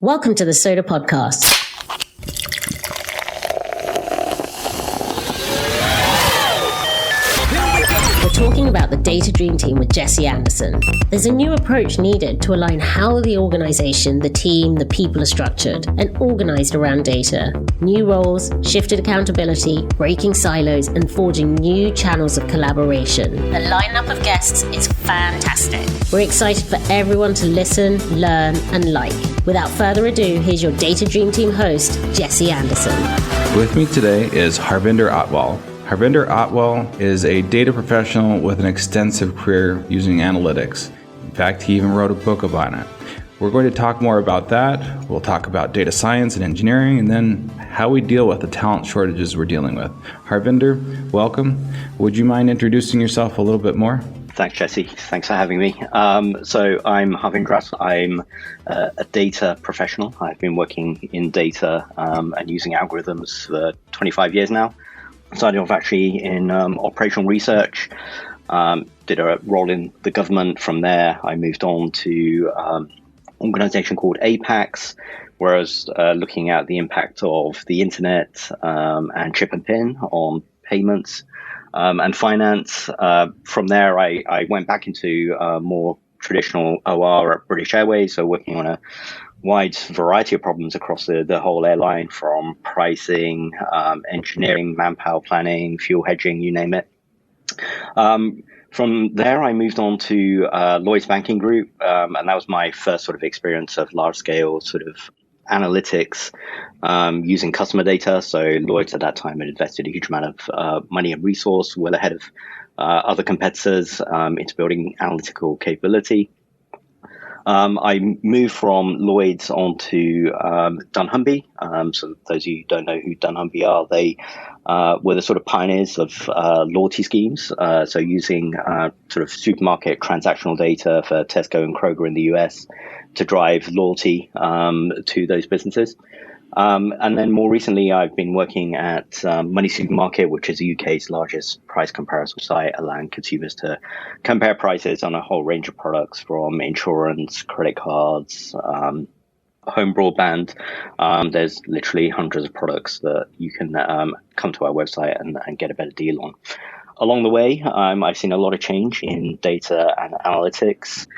Welcome to the Soda Podcast. We're talking about the Data Dream Team with Jesse Anderson. There's a new approach needed to align how the organization, the team, the people are structured and organized around data. New roles, shifted accountability, breaking silos, and forging new channels of collaboration. The lineup of guests is fantastic. We're excited for everyone to listen, learn, and like. Without further ado, here's your Data Dream Team host, Jesse Anderson. With me today is Harvinder Atwal. Harvinder Atwal is a data professional with an extensive career using analytics. In fact, he even wrote a book about it. We're going to talk more about that. We'll talk about data science and engineering, and then how we deal with the talent shortages we're dealing with. Harvinder, welcome. Would you mind introducing yourself a little bit more? Thanks, Jesse. Thanks for having me. So I'm Harvinder Atwal. I'm a data professional. I've been working in data and using algorithms for 25 years now. Started off actually in operational research, did a role in the government. From there, I moved on to an organization called Apex, where I was looking at the impact of the internet and chip and pin on payments and finance. From there, I went back into more traditional OR at British Airways, so working on a wide variety of problems across the whole airline, from pricing, engineering, manpower planning, fuel hedging, you name it. From there, I moved on to Lloyds Banking Group, and that was my first sort of experience of large-scale sort of analytics using customer data. So Lloyds at that time had invested a huge amount of money and resource, well ahead of other competitors, into building analytical capability. I moved from Lloyds on to dunnhumby. So those of you who don't know who dunnhumby are, they were the sort of pioneers of loyalty schemes. So using sort of supermarket transactional data for Tesco and Kroger in the US to drive loyalty to those businesses. And then more recently, I've been working at Money Supermarket, which is the UK's largest price comparison site, allowing consumers to compare prices on a whole range of products from insurance, credit cards, home broadband. There's literally hundreds of products that you can come to our website and get a better deal on. Along the way, I've seen a lot of change in data and analytics,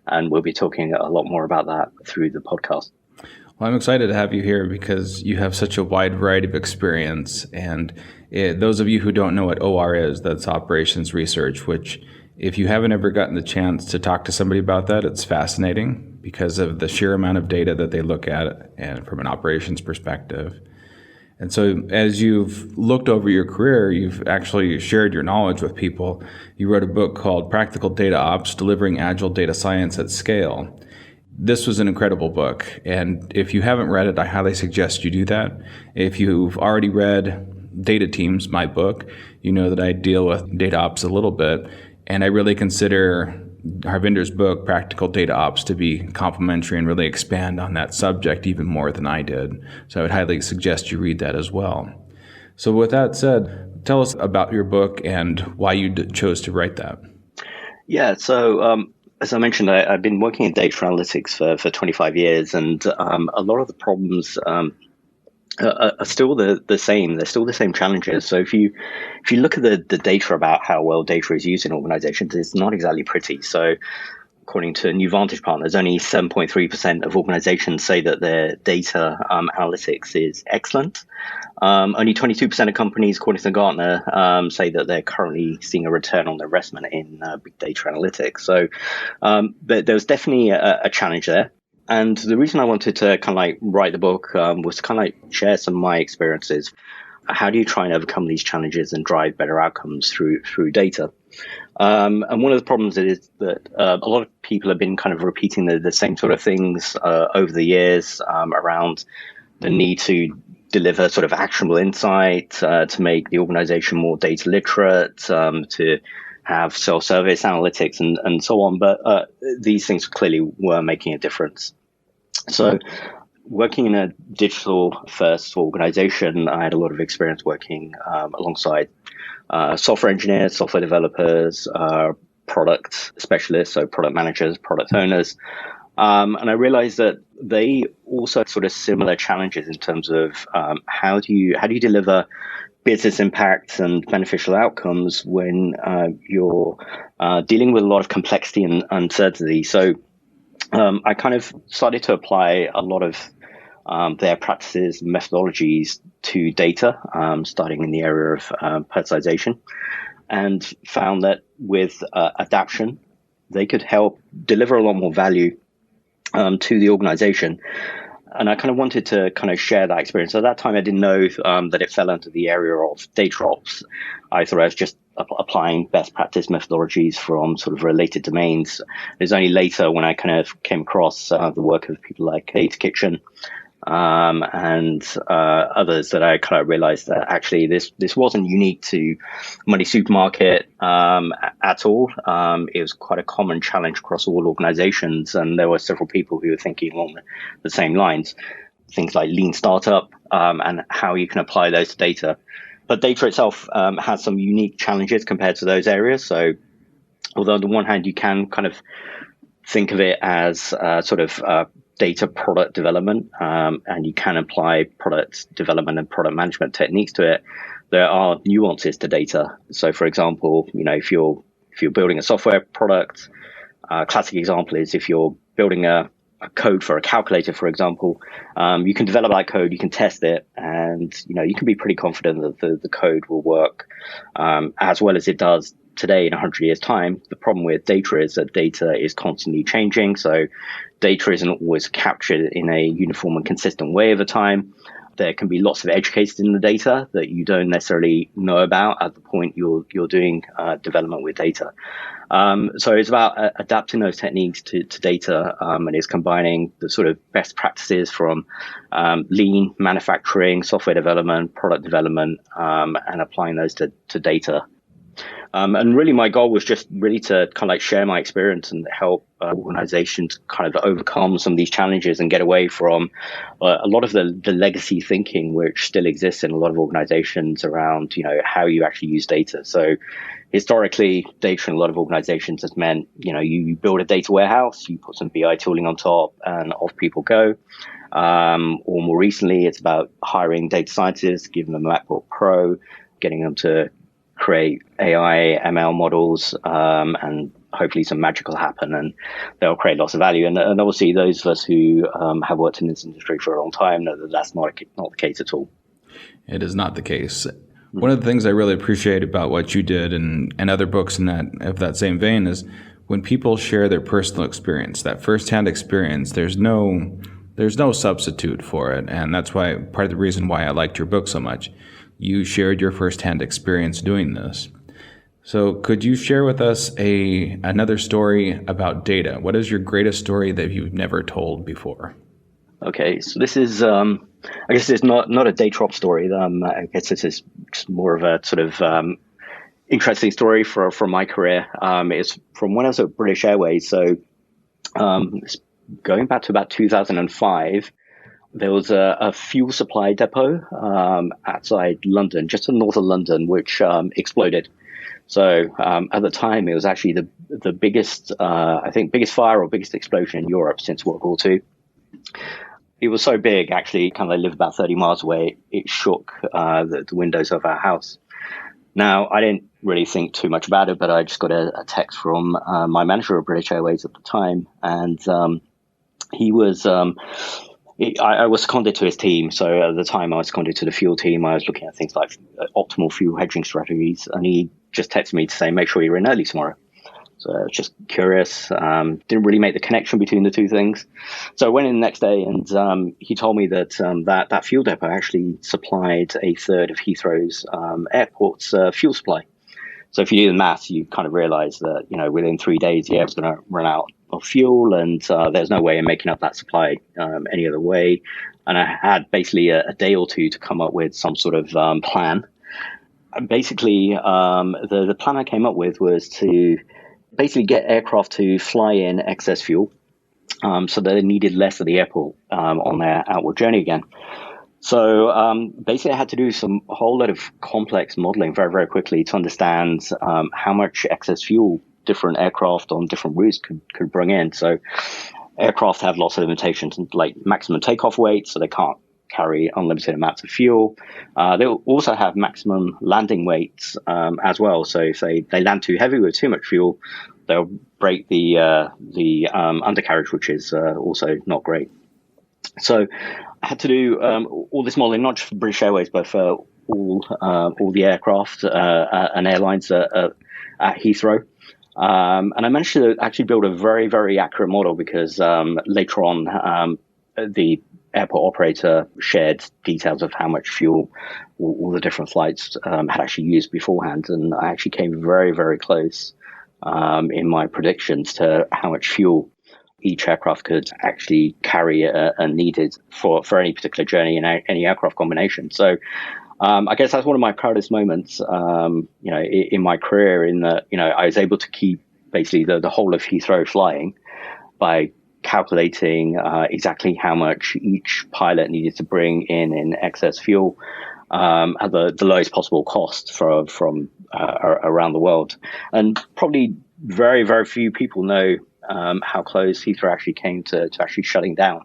and we'll be talking a lot more about that through the podcast. Well, I'm excited to have you here because you have such a wide variety of experience. And those of you who don't know what OR is, that's operations research, which if you haven't ever gotten the chance to talk to somebody about that, it's fascinating because of the sheer amount of data that they look at and from an operations perspective. And so as you've looked over your career, you've actually shared your knowledge with people. You wrote a book called Practical Data Ops, Delivering Agile Data Science at Scale. This was an incredible book, and if you haven't read it, I highly suggest you do that. If you've already read DataDreamTeam's, my book, you know that I deal with data ops a little bit, and I really consider Harvinder's book, Practical Data Ops, to be complementary and really expand on that subject even more than I did. So I would highly suggest you read that as well. So with that said, tell us about your book and why you chose to write that. Yeah, so as I mentioned, I've been working in data analytics for 25 years, and a lot of the problems are still the same. They're still the same challenges. So if you look at the data about how well data is used in organizations, it's not exactly pretty. So according to New Vantage Partners, only 7.3% of organizations say that their data analytics is excellent. Only 22% of companies, according to Gartner, say that they're currently seeing a return on their investment in big data analytics. So there's definitely a challenge there. And the reason I wanted to kind of like write the book was to kind of like share some of my experiences. How do you try and overcome these challenges and drive better outcomes through data? And one of the problems is that a lot of people have been kind of repeating the same sort of things over the years around the need to deliver sort of actionable insight, to make the organization more data literate, to have self-service analytics and so on. But these things clearly were making a difference. So working in a digital first organization, I had a lot of experience working alongside software engineers, software developers, product specialists, so product managers, product owners, And I realized that they also had sort of similar challenges in terms of how do you deliver business impacts and beneficial outcomes when you're dealing with a lot of complexity and uncertainty. So I kind of started to apply a lot of their practices and methodologies to data, starting in the area of personalization, and found that with adaption, they could help deliver a lot more value to the organization. And I kind of wanted to kind of share that experience. At that time, I didn't know that it fell into the area of data ops. I thought I was just applying best practice methodologies from sort of related domains. It was only later when I kind of came across the work of people like Data Kitchen and others that I kind of realized that actually this wasn't unique to Money Supermarket at all. It was quite a common challenge across all organizations, and there were several people who were thinking along the same lines. Things like lean startup and how you can apply those to data. But data itself has some unique challenges compared to those areas. So although on the one hand, you can kind of think of it as sort of data product development, and you can apply product development and product management techniques to it, there are nuances to data. So for example, if you're building a software product, classic example is if you're building a code for a calculator, for example, you can develop that code, you can test it, and you can be pretty confident that the code will work as well as it does today in 100 years' time. The problem with data is that data is constantly changing, so data isn't always captured in a uniform and consistent way over time. There can be lots of edge cases in the data that you don't necessarily know about at the point you're doing development with data. So it's about adapting those techniques to data, and it's combining the sort of best practices from lean manufacturing, software development, product development, and applying those to data. And really my goal was just really to kind of like share my experience and help organizations kind of overcome some of these challenges and get away from a lot of the legacy thinking which still exists in a lot of organizations around, how you actually use data. So historically, data in a lot of organizations has meant, you build a data warehouse, you put some BI tooling on top, and off people go. Or more recently, it's about hiring data scientists, giving them a MacBook Pro, getting them to create AI, ML models, and hopefully some magic will happen and they'll create lots of value. And obviously those of us who have worked in this industry for a long time know that that's not the case at all. It is not the case. One of the things I really appreciate about what you did and other books in that same vein is when people share their personal experience, that firsthand experience, there's no substitute for it. And that's why part of the reason why I liked your book so much. You shared your firsthand experience doing this. So could you share with us another story about data? What is your greatest story that you've never told before? Okay, so this is, I guess it's not a data ops story. I guess this is more of a sort of interesting story from my career. It's from when I was at British Airways. So it's going back to about 2005. There was a fuel supply depot outside London, just to the north of London, which exploded. So at the time, it was actually the biggest, biggest fire or biggest explosion in Europe since World War II. It was so big, actually, I live about 30 miles away, it shook the windows of our house. Now, I didn't really think too much about it, but I just got a text from my manager of British Airways at the time, and he was... I was seconded to his team. So at the time I was seconded to the fuel team. I was looking at things like optimal fuel hedging strategies. And he just texted me to say, make sure you're in early tomorrow. So I was just curious. Didn't really make the connection between the two things. So I went in the next day and he told me that that fuel depot actually supplied a third of Heathrow's airport's fuel supply. So if you do the maths, you kind of realize that, within 3 days, the air's going to run out of fuel, and there's no way of making up that supply any other way. And I had basically a day or two to come up with some sort of plan. And basically, the plan I came up with was to basically get aircraft to fly in excess fuel so that they needed less of the airport on their outward journey again. So basically, I had to do a whole lot of complex modeling very, very quickly to understand how much excess fuel different aircraft on different routes could bring in. So aircraft have lots of limitations, like maximum takeoff weight, so they can't carry unlimited amounts of fuel. They also have maximum landing weights as well. So if they land too heavy with too much fuel, they'll break the undercarriage, which is also not great. So I had to do all this modeling, not just for British Airways, but for all the aircraft and airlines at Heathrow. And I managed to actually build a very, very accurate model because later on, the airport operator shared details of how much fuel all the different flights had actually used beforehand. And I actually came very, very close in my predictions to how much fuel each aircraft could actually carry and needed for any particular journey in any aircraft combination. So I guess that's one of my proudest moments, in my career, in that, I was able to keep basically the whole of Heathrow flying by calculating exactly how much each pilot needed to bring in excess fuel at the lowest possible cost from around the world. And probably very, very few people know how close Heathrow actually came to actually shutting down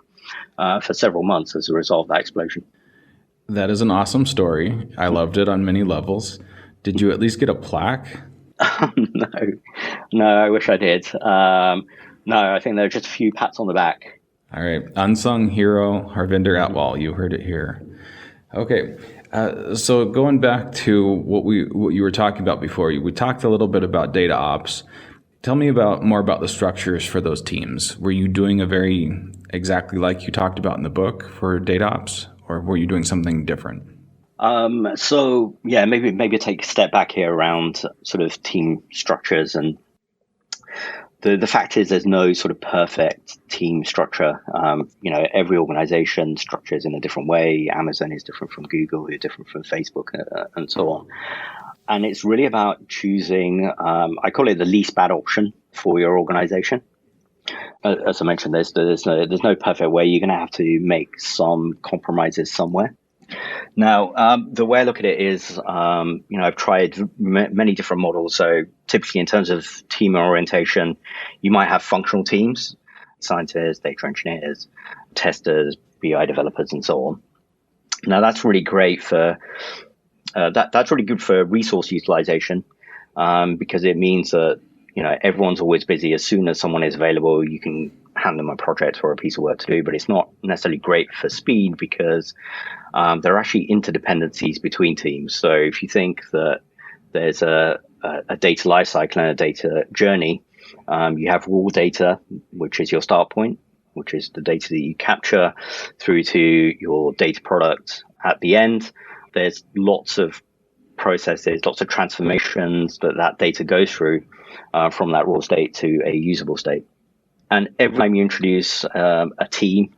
for several months as a result of that explosion. That is an awesome story. I loved it on many levels. Did you at least get a plaque? No, I wish I did. No, I think there are just a few pats on the back. All right. Unsung hero, Harvinder Atwal. You heard it here. Okay. So going back to what you were talking about before, we talked a little bit about data ops. Tell me more about the structures for those teams. Were you doing exactly like you talked about in the book for data ops, or were you doing something different? So yeah, maybe take a step back here around sort of team structures. And the fact is there's no sort of perfect team structure. Every organization structures in a different way. Amazon is different from Google, is different from Facebook, and so on. And it's really about choosing, I call it the least bad option for your organization. As I mentioned, there's no perfect way. You're going to have to make some compromises somewhere. Now, the way I look at it is, I've tried many different models. So typically in terms of team orientation, you might have functional teams, scientists, data engineers, testers, BI developers, and so on. Now, that's really great for that's really good for resource utilization because it means that everyone's always busy. As soon as someone is available, you can hand them a project or a piece of work to do. But it's not necessarily great for speed because there are actually interdependencies between teams. So if you think that there's a data lifecycle and a data journey, you have raw data, which is your start point, which is the data that you capture, through to your data product at the end. There's lots of processes, lots of transformations that data goes through from that raw state to a usable state. And every time you introduce a team,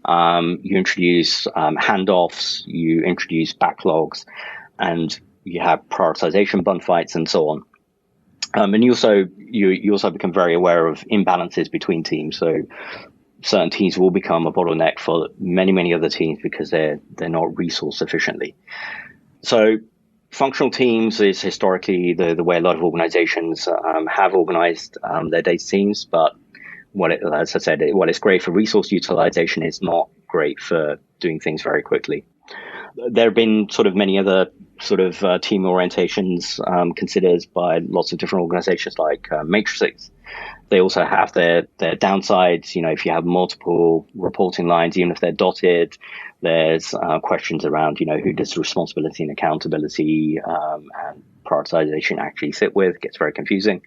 you introduce handoffs, you introduce backlogs, and you have prioritization bun fights and so on. And you also become very aware of imbalances between teams. So certain teams will become a bottleneck for many, many other teams because they're not resourced sufficiently. So functional teams is historically the way a lot of organizations have organized their data teams. But as I said, while it's great for resource utilization, it's not great for doing things very quickly. There have been sort of many other sort of team orientations considered by lots of different organizations like matrices. They also have their downsides. If you have multiple reporting lines, even if they're dotted, there's questions around, who does responsibility and accountability and prioritization actually sit with. It gets very confusing.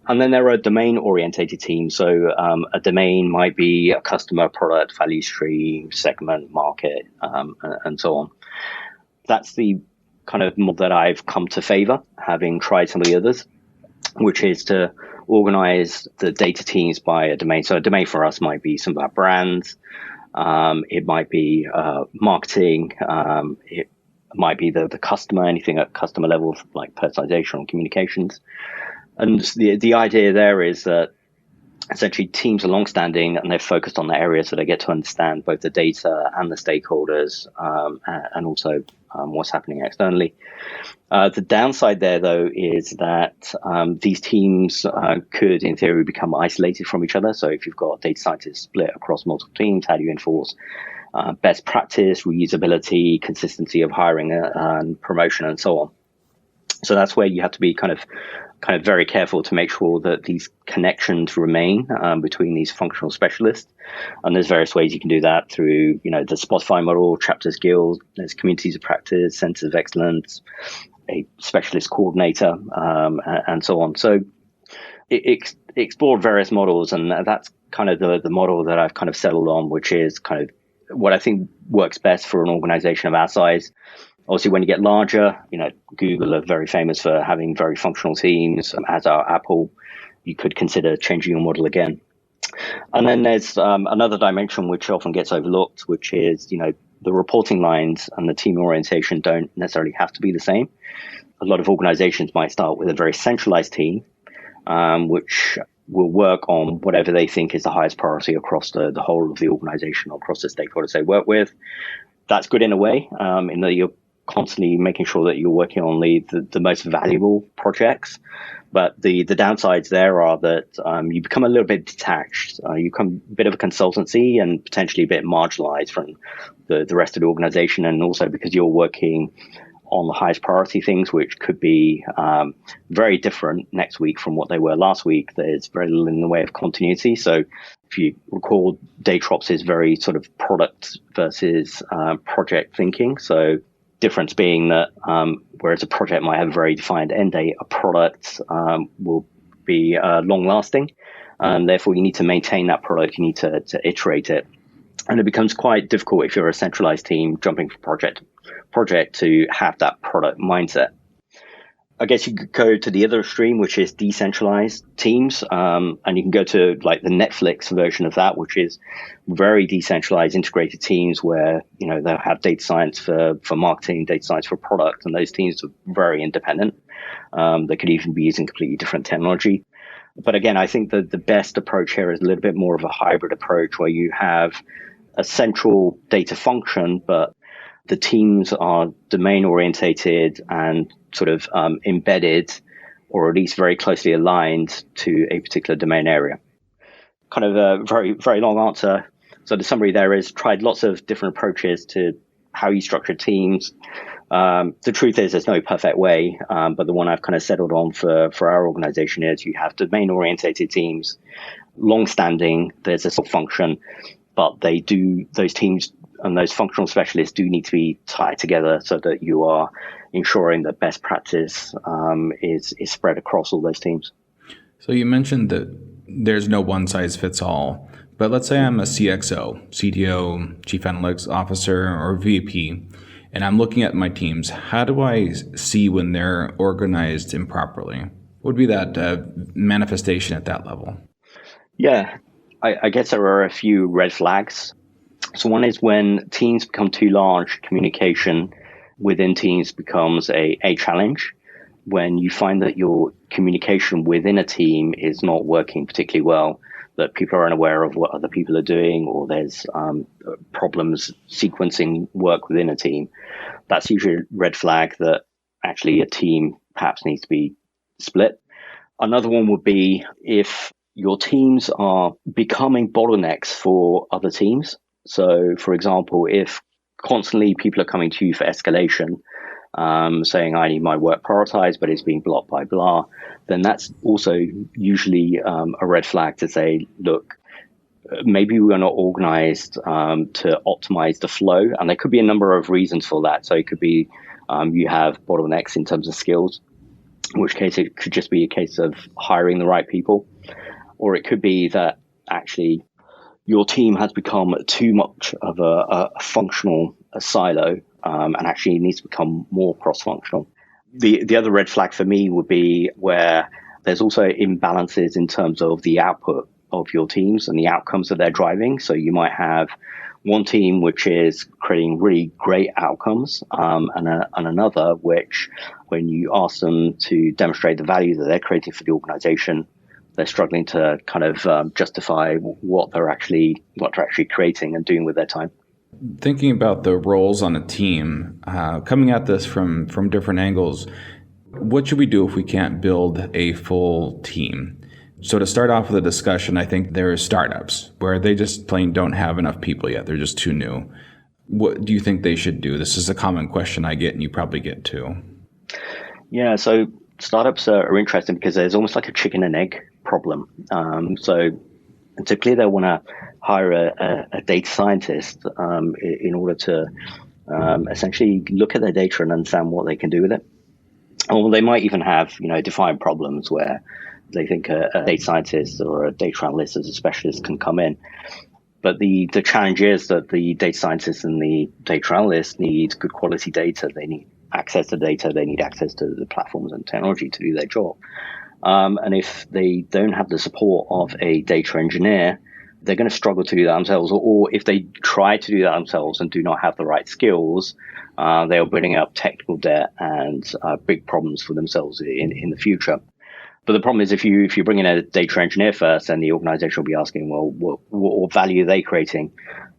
And then there are domain-orientated teams. So a domain might be a customer, product, value stream, segment, market, and so on. That's the kind of model that I've come to favor, having tried some of the others, which is to organize the data teams by a domain. So a domain for us might be some of our brands. It might be marketing. It might be the customer, anything at customer level, like personalization or communications. And the idea there is that essentially teams are longstanding and they're focused on the areas so they get to understand both the data and the stakeholders and also what's happening externally. The downside there, though, is that these teams could, in theory, become isolated from each other. So if you've got data scientists split across multiple teams, how do you enforce best practice, reusability, consistency of hiring and promotion, and so on? So that's where you have to be kind of very careful to make sure that these connections remain between these functional specialists. And there's various ways you can do that through, the Spotify model, chapters, guilds, there's communities of practice, centers of excellence, a specialist coordinator, and so on. So it explored various models, and that's kind of the model that I've kind of settled on, which is kind of what I think works best for an organization of our size. Obviously, when you get larger, Google are very famous for having very functional teams, as are Apple. You could consider changing your model again. And then there's another dimension which often gets overlooked, which is, the reporting lines and the team orientation don't necessarily have to be the same. A lot of organizations might start with a very centralized team, which will work on whatever they think is the highest priority across the whole of the organization, across the stakeholders they work with. That's good in a way, in that you're constantly making sure that you're working on the most valuable projects. But the downsides there are that you become a little bit detached. You become a bit of a consultancy and potentially a bit marginalized from the rest of the organization. And also because you're working on the highest priority things, which could be very different next week from what they were last week. There's very little in the way of continuity. So if you recall, DataOps is very sort of product versus project thinking. So difference being that whereas a project might have a very defined end date, a product will be long lasting. Therefore, you need to maintain that product. You need to iterate it. And it becomes quite difficult if you're a centralized team jumping from project to project to have that product mindset. I guess you could go to the other extreme, which is decentralized teams. And you can go to like the Netflix version of that, which is very decentralized, integrated teams where, they'll have data science for marketing, data science for product, and those teams are very independent. They could even be using completely different technology. But again, I think that the best approach here is a little bit more of a hybrid approach where you have a central data function, but the teams are domain orientated and sort of embedded, or at least very closely aligned to a particular domain area. Kind of a very, very long answer. So the summary there is tried lots of different approaches to how you structure teams. The truth is there's no perfect way, but the one I've kind of settled on for our organization is you have domain orientated teams, long-standing, there's a sort of function, but those teams and those functional specialists do need to be tied together so that you are ensuring that best practice is spread across all those teams. So you mentioned that there's no one size fits all, but let's say I'm a CXO, CTO, Chief Analytics Officer, or VP, and I'm looking at my teams. How do I see when they're organized improperly? What would be that manifestation at that level? Yeah, I guess there are a few red flags. So one is when teams become too large, communication within teams becomes a challenge. When you find that your communication within a team is not working particularly well, that people are unaware of what other people are doing, or there's problems sequencing work within a team, that's usually a red flag that actually a team perhaps needs to be split. Another one would be if your teams are becoming bottlenecks for other teams. So, for example, if constantly people are coming to you for escalation, saying, I need my work prioritized, but it's being blocked by blah, then that's also usually a red flag to say, look, maybe we are not organized to optimize the flow. And there could be a number of reasons for that. So it could be you have bottlenecks in terms of skills, in which case it could just be a case of hiring the right people. Or it could be that actually your team has become too much of a functional silo and actually needs to become more cross-functional. The other red flag for me would be where there's also imbalances in terms of the output of your teams and the outcomes that they're driving. So you might have one team which is creating really great outcomes and another which, when you ask them to demonstrate the value that they're creating for the organization, they're struggling to kind of justify what they're actually creating and doing with their time. Thinking about the roles on a team, coming at this from different angles, what should we do if we can't build a full team? So to start off with a discussion, I think there are startups where they just plain don't have enough people yet. They're just too new. What do you think they should do? This is a common question I get, and you probably get too. Yeah, so startups are interesting because there's almost like a chicken and egg problem. So typically they want to hire a data scientist in order to essentially look at their data and understand what they can do with it. Or they might even have, defined problems where they think a data scientist or a data analyst as a specialist can come in. But the challenge is that the data scientists and the data analysts need good quality data. They need access to data. They need access to the platforms and technology to do their job. And if they don't have the support of a data engineer, they're going to struggle to do that themselves. Or if they try to do that themselves and do not have the right skills, they are building up technical debt and big problems for themselves in the future. But the problem is if you bring in a data engineer first, then the organization will be asking, well, what value are they creating?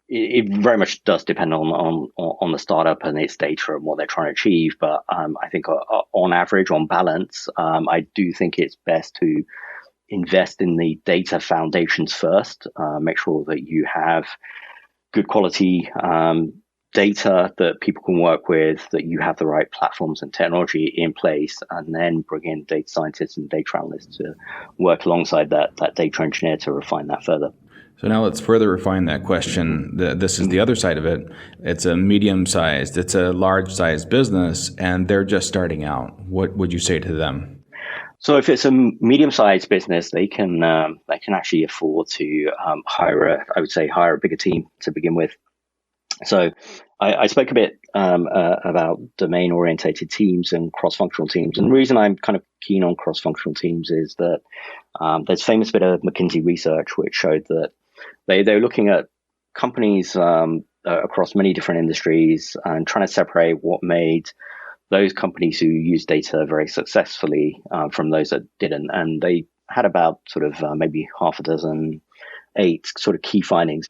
It very much does depend on the startup and its data and what they're trying to achieve. But I think on average, on balance, I do think it's best to invest in the data foundations first. Make sure that you have good quality data that people can work with, that you have the right platforms and technology in place, and then bring in data scientists and data analysts to work alongside that data engineer to refine that further. So now let's further refine that question. This is the other side of it. It's a medium-sized, it's a large-sized business, and they're just starting out. What would you say to them? So if it's a medium-sized business, they can actually afford to hire a bigger team to begin with. So I spoke a bit about domain-orientated teams and cross-functional teams. And the reason I'm kind of keen on cross-functional teams is that there's a famous bit of McKinsey research which showed that they're looking at companies across many different industries and trying to separate what made those companies who use data very successfully from those that didn't. And they had about sort of maybe half a dozen, 8 sort of key findings.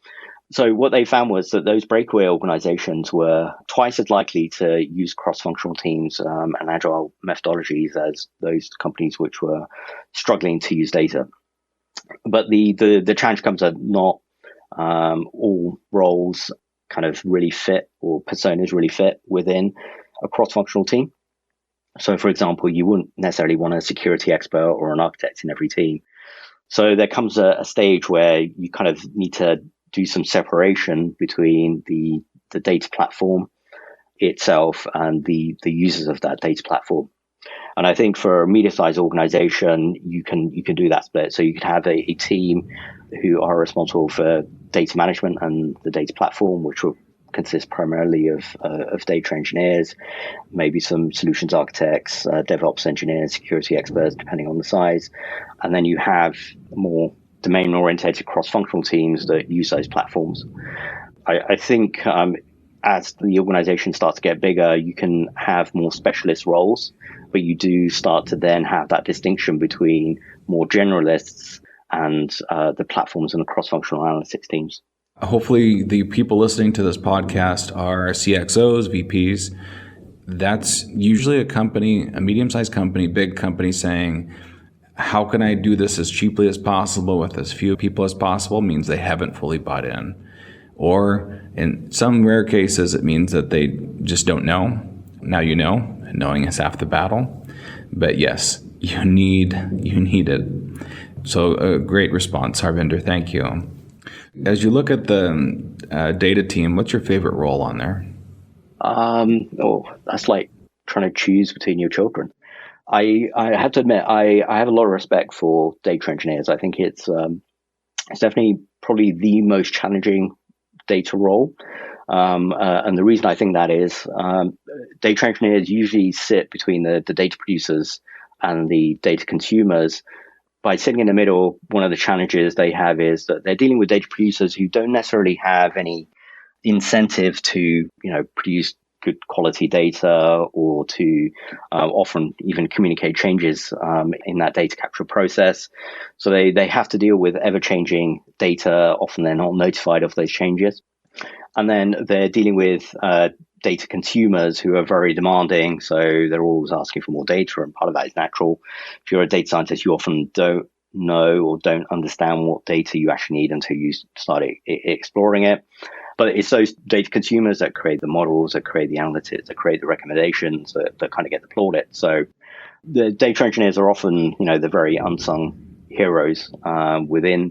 So what they found was that those breakaway organizations were twice as likely to use cross-functional teams and agile methodologies as those companies which were struggling to use data. But the challenge comes that not all roles kind of really fit or personas really fit within a cross-functional team. So, for example, you wouldn't necessarily want a security expert or an architect in every team. So there comes a stage where you kind of need to do some separation between the data platform itself and the users of that data platform. And I think for a medium-sized organization, you can do that split. So you could have a team who are responsible for data management and the data platform, which will consist primarily of data engineers, maybe some solutions architects, DevOps engineers, security experts, depending on the size. And then you have more domain-oriented cross-functional teams that use those platforms. I think as the organization starts to get bigger, you can have more specialist roles, but you do start to then have that distinction between more generalists and the platforms and the cross-functional analytics teams. Hopefully the people listening to this podcast are CXOs, VPs. That's usually a company, a medium-sized company, big company saying, how can I do this as cheaply as possible with as few people as possible? Means they haven't fully bought in. Or in some rare cases, it means that they just don't know. Now you know, and knowing is half the battle. But yes, you need it. So a great response, Harvinder. Thank you. As you look at the data team, what's your favorite role on there? That's like trying to choose between your children. I have to admit, I have a lot of respect for data engineers. I think it's definitely probably the most challenging data role. And the reason I think that is data engineers usually sit between the data producers and the data consumers. By sitting in the middle, one of the challenges they have is that they're dealing with data producers who don't necessarily have any incentive to, produce good quality data or to often even communicate changes in that data capture process. So they have to deal with ever-changing data. Often they're not notified of those changes. And then they're dealing with data consumers who are very demanding. So they're always asking for more data. And part of that is natural. If you're a data scientist, you often don't know or don't understand what data you actually need until you start exploring it. But it's those data consumers that create the models, that create the analytics, that create the recommendations, that kind of get deployed it. So the data engineers are often, the very unsung heroes within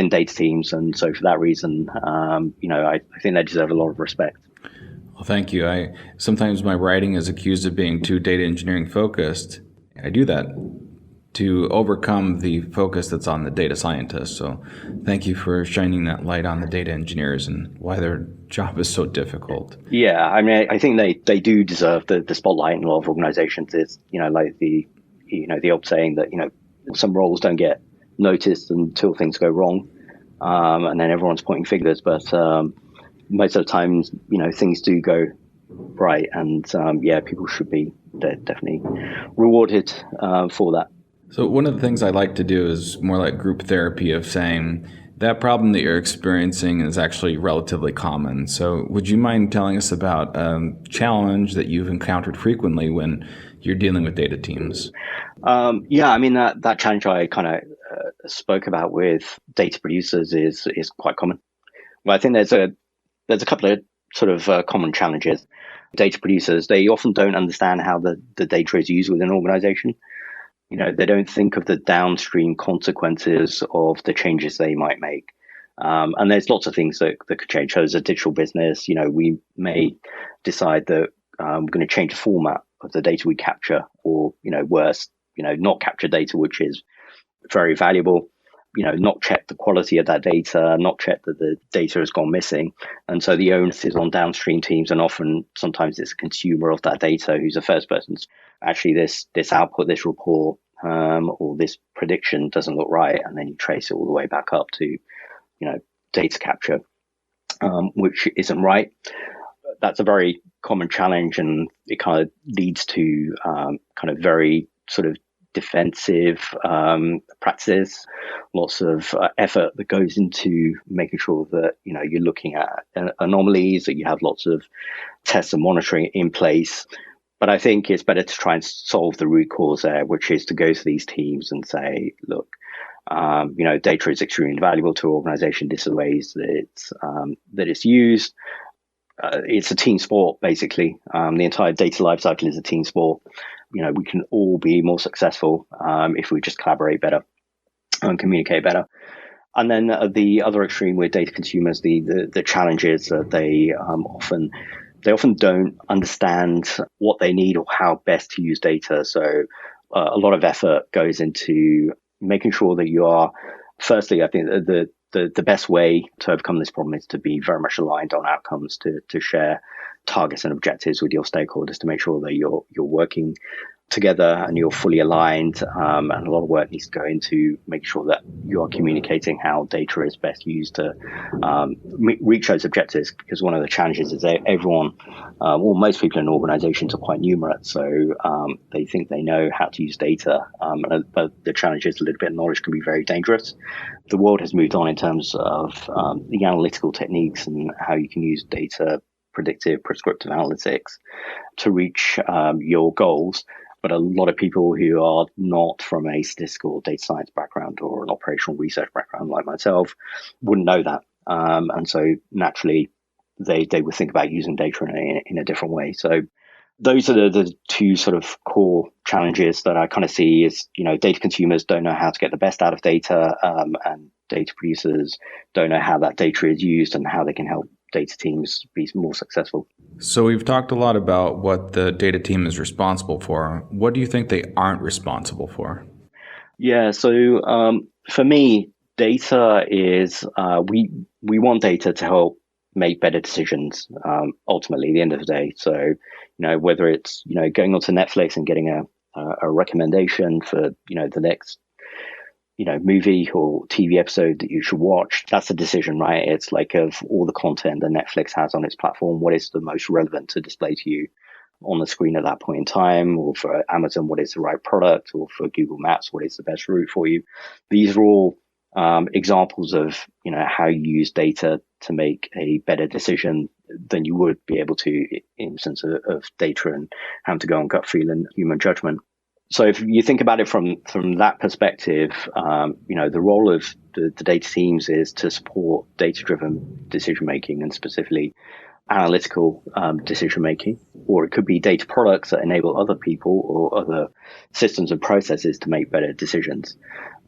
data teams, and so for that reason, I think they deserve a lot of respect. Well, thank you. Sometimes my writing is accused of being too data engineering focused. I do that to overcome the focus that's on the data scientists. So thank you for shining that light on the data engineers and why their job is so difficult. Yeah, I mean, I think they do deserve the spotlight in a lot of organizations. It's, like the old saying that, some roles don't get noticed until things go wrong. And then everyone's pointing fingers. But most of the time, things do go right. And people should be definitely rewarded for that. So one of the things I like to do is more like group therapy of saying that problem that you're experiencing is actually relatively common. So would you mind telling us about a challenge that you've encountered frequently when you're dealing with data teams? I mean, that challenge I kind of spoke about with data producers is quite common. Well, I think there's a couple of sort of common challenges. Data producers, they often don't understand how the data is used within an organization. They don't think of the downstream consequences of the changes they might make. And there's lots of things that could change. So as a digital business, we may decide that we're going to change the format of the data we capture, or, worse, not capture data, which is very valuable, not check the quality of that data, not check that the data has gone missing. And so the onus is on downstream teams, and sometimes it's a consumer of that data who's the first person. Actually, this output, this report, or this prediction doesn't look right, and then you trace it all the way back up to, data capture, which isn't right. That's a very common challenge, and it kind of leads to kind of very sort of defensive practices, lots of effort that goes into making sure that you're looking at anomalies, that you have lots of tests and monitoring in place. But I think it's better to try and solve the root cause there, which is to go to these teams and say, look, data is extremely valuable to an organization. This is the ways that it's used. It's a team sport, basically. The entire data lifecycle is a team sport. We can all be more successful if we just collaborate better and communicate better. And then the other extreme with data consumers, the challenge is that they often don't understand what they need or how best to use data. So a lot of effort goes into making sure that you are, firstly, I think the best way to overcome this problem is to be very much aligned on outcomes, to share targets and objectives with your stakeholders, to make sure that you're working together and you're fully aligned. And a lot of work needs to go into making sure that you are communicating how data is best used to reach those objectives. Because one of the challenges is that everyone, or most people in organizations, are quite numerate. So they think they know how to use data. But the challenge is a little bit of knowledge can be very dangerous. The world has moved on in terms of the analytical techniques and how you can use data, predictive, prescriptive analytics to reach your goals. But a lot of people who are not from a statistical data science background or an operational research background like myself wouldn't know that. And so naturally, they would think about using data in a different way. So those are the two sort of core challenges that I kind of see is, data consumers don't know how to get the best out of data, and data producers don't know how that data is used and how they can help data teams be more successful. So we've talked a lot about what the data team is responsible for. What do you think they aren't responsible for? Yeah, so for me, data is, we want data to help make better decisions, ultimately, at the end of the day. So, whether it's, going onto Netflix and getting a recommendation for, the next, movie or TV episode that you should watch, that's a decision, right? It's like, of all the content that Netflix has on its platform, what is the most relevant to display to you on the screen at that point in time? Or for Amazon, what is the right product? Or for Google Maps, what is the best route for you? These are all examples of how you use data to make a better decision than you would be able to in the sense of data and having to go on gut feel and human judgment. So if you think about it from that perspective, the role of the data teams is to support data-driven decision-making and specifically analytical decision-making, or it could be data products that enable other people or other systems and processes to make better decisions.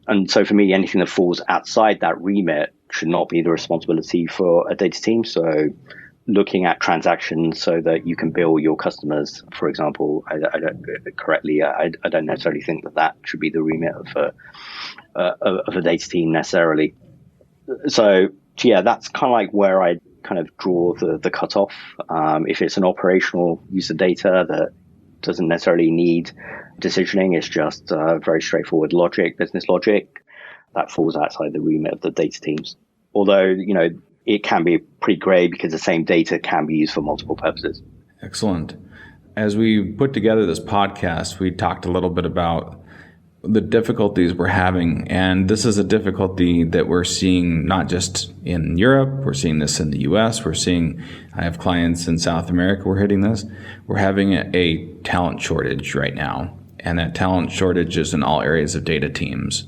And so for me, anything that falls outside that remit should not be the responsibility for a data team. So looking at transactions so that you can bill your customers, for example, I don't necessarily think that should be the remit of a data team necessarily. So yeah, that's kind of like where I kind of draw the cutoff. If it's an operational use of data that doesn't necessarily need decisioning, it's just very straightforward logic, business logic, that falls outside the remit of the data teams. Although, it can be pretty gray because the same data can be used for multiple purposes. Excellent. As we put together this podcast, we talked a little bit about the difficulties we're having. And this is a difficulty that we're seeing not just in Europe, we're seeing this in the US, I have clients in South America, we're hitting this. We're having a talent shortage right now. And that talent shortage is in all areas of data teams.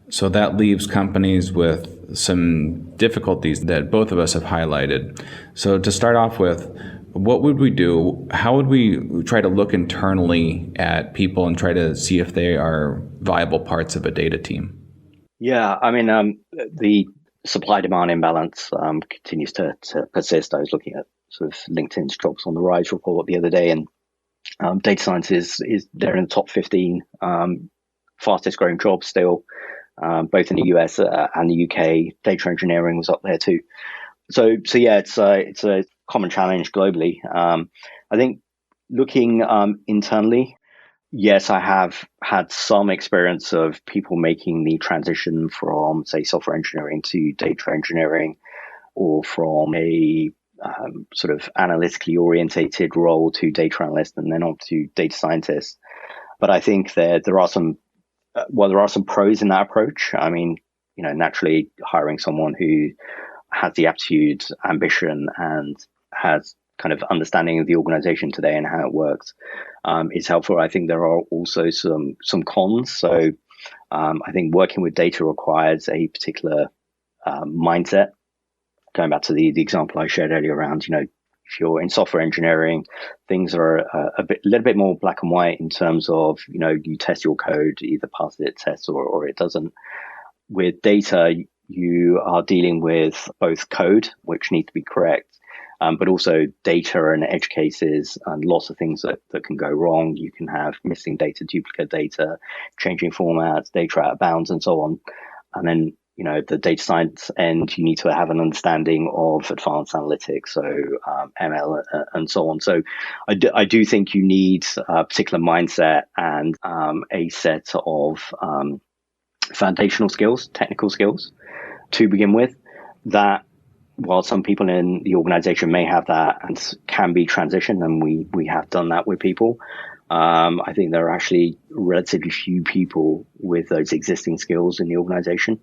So that leaves companies with some difficulties that both of us have highlighted. So to start off with, what would we do? How would we try to look internally at people and try to see if they are viable parts of a data team? Yeah, I mean, the supply-demand imbalance continues to persist. I was looking at sort of LinkedIn's Jobs on the Rise report the other day, and data science is they're in the top 15 fastest growing jobs still. Both in the US and the UK, data engineering was up there too. So yeah, it's a common challenge globally. I think looking internally, yes, I have had some experience of people making the transition from, say, software engineering to data engineering, or from a sort of analytically orientated role to data analyst and then on to data scientist. But I think there are some pros in that approach. I mean, naturally hiring someone who has the aptitude, ambition, and has kind of understanding of the organization today and how it works is helpful. I think there are also some cons. So I think working with data requires a particular mindset. Going back to the example I shared earlier around, if you're in software engineering, things are a little bit more black and white in terms of, you test your code, either passes its test or it doesn't. With data, you are dealing with both code, which needs to be correct, but also data and edge cases and lots of things that can go wrong. You can have missing data, duplicate data, changing formats, data out of bounds, and so on. And then the data science end, you need to have an understanding of advanced analytics, so ML and so on. So I do think you need a particular mindset and a set of foundational skills, technical skills to begin with, that while some people in the organization may have that and can be transitioned, and we have done that with people, I think there are actually relatively few people with those existing skills in the organization.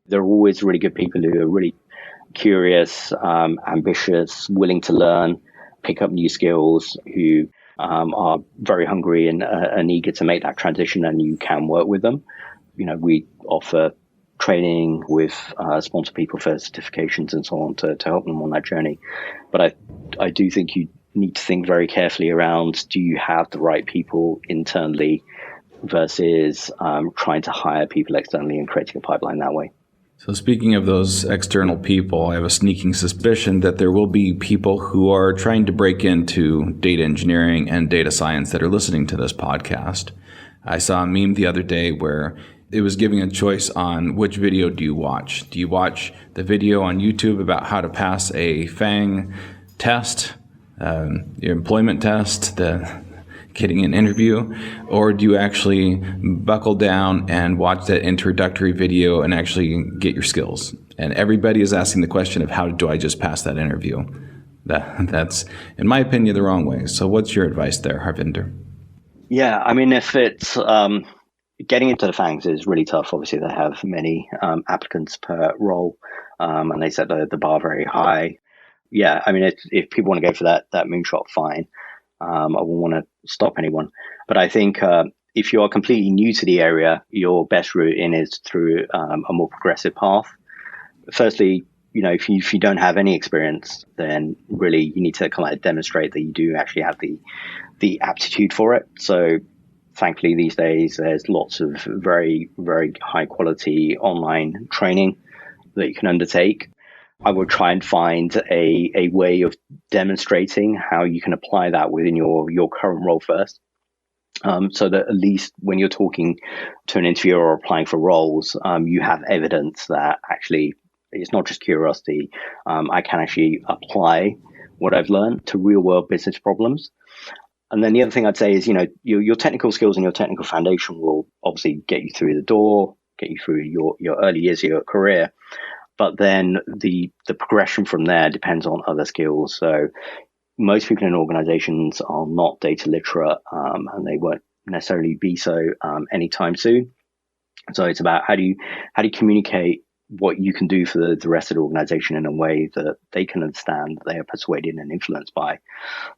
There are always really good people who are really curious, ambitious, willing to learn, pick up new skills, who are very hungry and eager to make that transition, and you can work with them. We offer training with sponsor people for certifications and so on to help them on that journey. But I do think you need to think very carefully around, do you have the right people internally versus trying to hire people externally and creating a pipeline that way. So speaking of those external people, I have a sneaking suspicion that there will be people who are trying to break into data engineering and data science that are listening to this podcast. I saw a meme the other day where it was giving a choice on which video do you watch. Do you watch the video on YouTube about how to pass a FANG test, your employment test, getting an interview, or do you actually buckle down and watch that introductory video and actually get your skills? And everybody is asking the question of, how do I just pass that interview? That's, in my opinion, the wrong way. So what's your advice there, Harvinder? Yeah, I mean, if it's, getting into the FANGs is really tough. Obviously, they have many applicants per role, and they set the bar very high. Yeah, I mean, if people want to go for that moonshot, fine. I won't want to stop anyone. But I think if you are completely new to the area, your best route in is through a more progressive path. Firstly, if you don't have any experience, then really you need to kind of demonstrate that you do actually have the aptitude for it. So thankfully these days there's lots of very, very high quality online training that you can undertake. I would try and find a way of demonstrating how you can apply that within your current role first. So that at least when you're talking to an interviewer or applying for roles, you have evidence that actually it's not just curiosity. I can actually apply what I've learned to real world business problems. And then the other thing I'd say is, your technical skills and your technical foundation will obviously get you through the door, get you through your early years of your career. But then the progression from there depends on other skills. So most people in organizations are not data literate, and they won't necessarily be so anytime soon. So it's about how do you communicate what you can do for the rest of the organization in a way that they can understand, that they are persuaded and influenced by.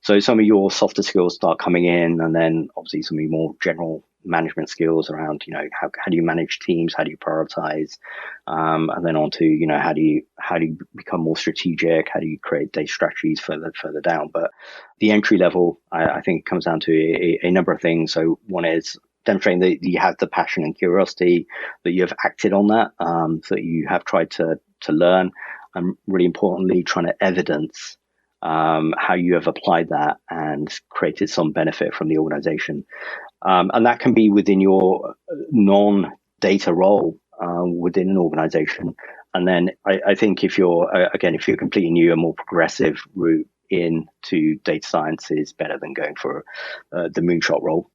So some of your softer skills start coming in, and then obviously some of your more general management skills around, how do you manage teams, how do you prioritize, and then on to, how do you become more strategic, how do you create data strategies further down. But the entry level, I think, comes down to a number of things. So one is demonstrating that you have the passion and curiosity, that you have acted on that, that you have tried to learn, and really importantly, trying to evidence how you have applied that and created some benefit from the organization. And that can be within your non-data role within an organization. And then I think if you're completely new, a more progressive route into data science is better than going for the moonshot role.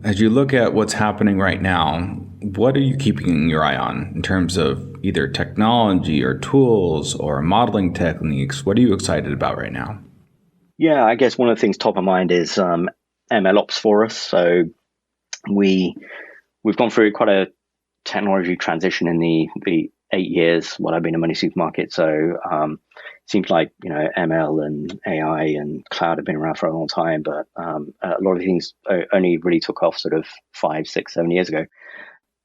As you look at what's happening right now, what are you keeping your eye on in terms of either technology or tools or modeling techniques? What are you excited about right now? Yeah, I guess one of the things top of mind is ML ops for us. So we've gone through quite a technology transition in the 8 years while I've been in Money Supermarket. So it seems like ML and AI and cloud have been around for a long time, but a lot of things only really took off sort of 5, 6, 7 years ago.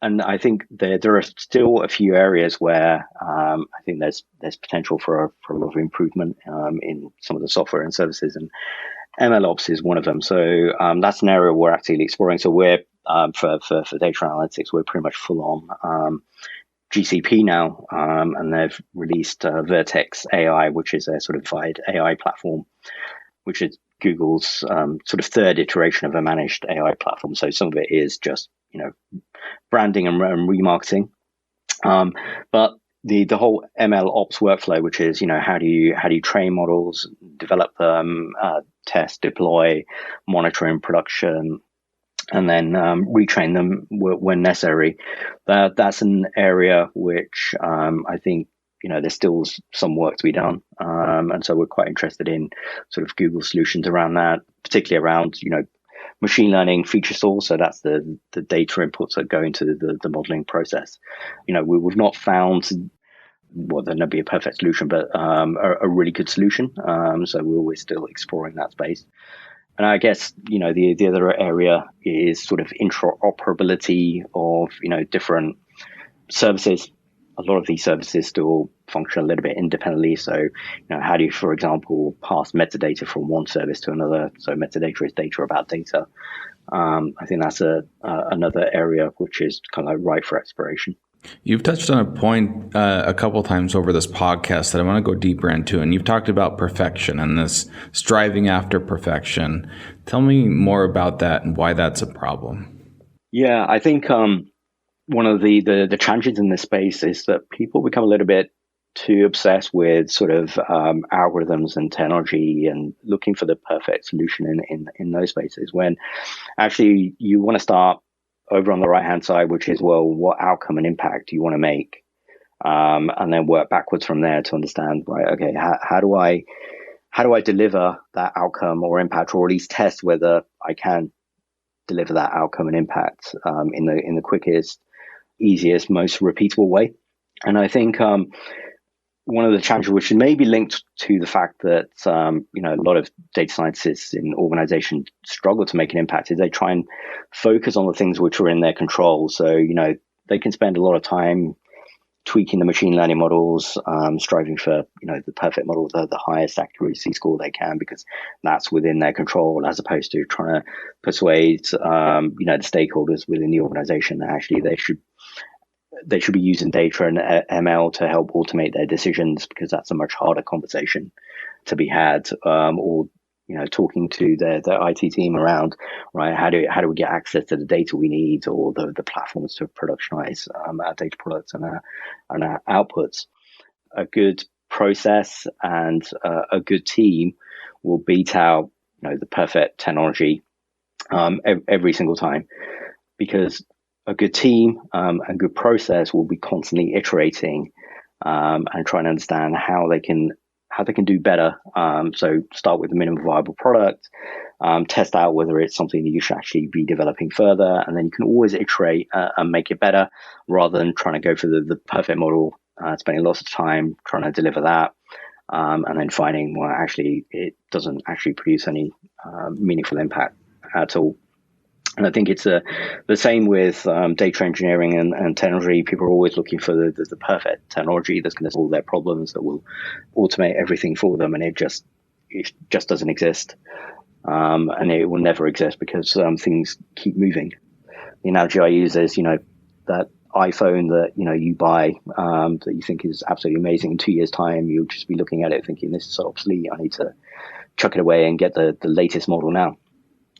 And I think there are still a few areas where I think there's potential for a lot of improvement in some of the software and services, and ML ops is one of them. So that's an area we're actively exploring. So we're for data analytics, we're pretty much full on GCP now, and they've released Vertex AI, which is a certified AI platform, which is Google's sort of third iteration of a managed AI platform. So some of it is just branding and remarketing, but the whole ML ops workflow, which is how do you train models, develop them, test, deploy, monitor in production, and then retrain them when necessary. That's an area which I think there's still some work to be done, and so we're quite interested in sort of Google solutions around that, particularly around machine learning feature source. So that's the data inputs that go into the modeling process. We've not found there may be a perfect solution, but a really good solution. So we're always still exploring that space. And I guess, the other area is sort of interoperability of, different services. A lot of these services still function a little bit independently. So, how do you, for example, pass metadata from one service to another? So metadata is data about data. I think that's another area which is kind of like ripe for exploration. You've touched on a point a couple times over this podcast that I want to go deeper into, and you've talked about perfection and this striving after perfection. Tell me more about that and why that's a problem. Yeah, I think one of the challenges in this space is that people become a little bit too obsessed with sort of algorithms and technology and looking for the perfect solution in those spaces, when actually you want to start over on the right-hand side, which is, well, what outcome and impact do you want to make? And then work backwards from there to understand, right, okay, how do I deliver that outcome or impact, or at least test whether I can deliver that outcome and impact in the quickest, easiest, most repeatable way. And I think one of the challenges, which may be linked to the fact that a lot of data scientists in organizations struggle to make an impact, is they try and focus on the things which are in their control. So they can spend a lot of time tweaking the machine learning models, striving for the perfect model, the highest accuracy score they can, because that's within their control, as opposed to trying to persuade the stakeholders within the organization that actually they should be using data and ML to help automate their decisions, because that's a much harder conversation to be had, or talking to their IT team around, right, how do we get access to the data we need, or the platforms to productionize our data products and our outputs. A good process and a good team will beat out the perfect technology every single time, because a good team and good process will be constantly iterating and trying to understand how they can do better. So start with the minimum viable product, test out whether it's something that you should actually be developing further, and then you can always iterate and make it better, rather than trying to go for the perfect model, spending lots of time trying to deliver that, and then finding, well, actually it doesn't actually produce any meaningful impact at all. And I think it's the same with data engineering and technology. People are always looking for the perfect technology that's going to solve their problems, that will automate everything for them, and it just doesn't exist, and it will never exist, because things keep moving. The analogy I use is that iPhone that you buy that you think is absolutely amazing. In 2 years' time, you'll just be looking at it thinking, this is so obsolete, I need to chuck it away and get the latest model now.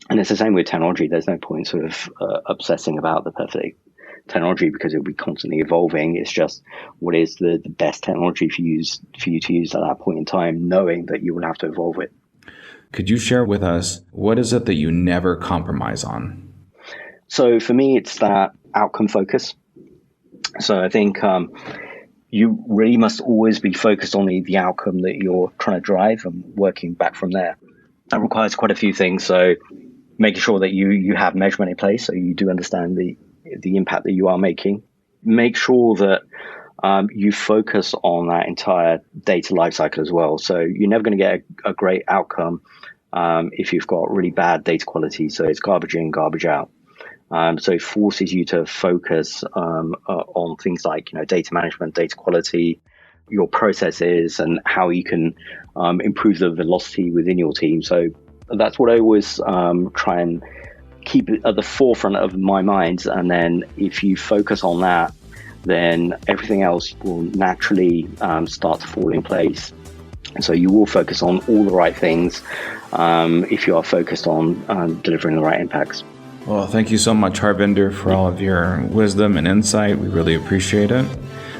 And it's the same with technology. There's no point sort of obsessing about the perfect technology, because it'll be constantly evolving. It's just, what is the best technology for you to use at that point in time, knowing that you will have to evolve it. Could you share with us, what is it that you never compromise on? So for me, it's that outcome focus. So I think you really must always be focused on the outcome that you're trying to drive, and working back from there. That requires quite a few things. So making sure that you have measurement in place, so you do understand the impact that you are making. Make sure that you focus on that entire data lifecycle as well. So you're never going to get a great outcome if you've got really bad data quality. So it's garbage in, garbage out. So it forces you to focus on things like data management, data quality, your processes, and how you can improve the velocity within your team. So that's what I always try and keep at the forefront of my mind. And then if you focus on that, then everything else will naturally start to fall in place. And so you will focus on all the right things if you are focused on delivering the right impacts. Well, thank you so much, Harvinder, for all of your wisdom and insight. We really appreciate it.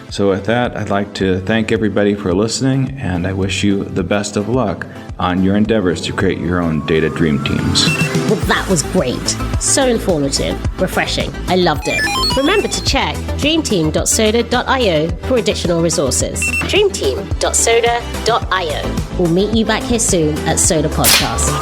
So with that, I'd like to thank everybody for listening, and I wish you the best of luck on your endeavors to create your own data dream teams. Well, that was great. So informative, refreshing. I loved it. Remember to check dreamteam.soda.io for additional resources. dreamteam.soda.io. We'll meet you back here soon at Soda Podcast.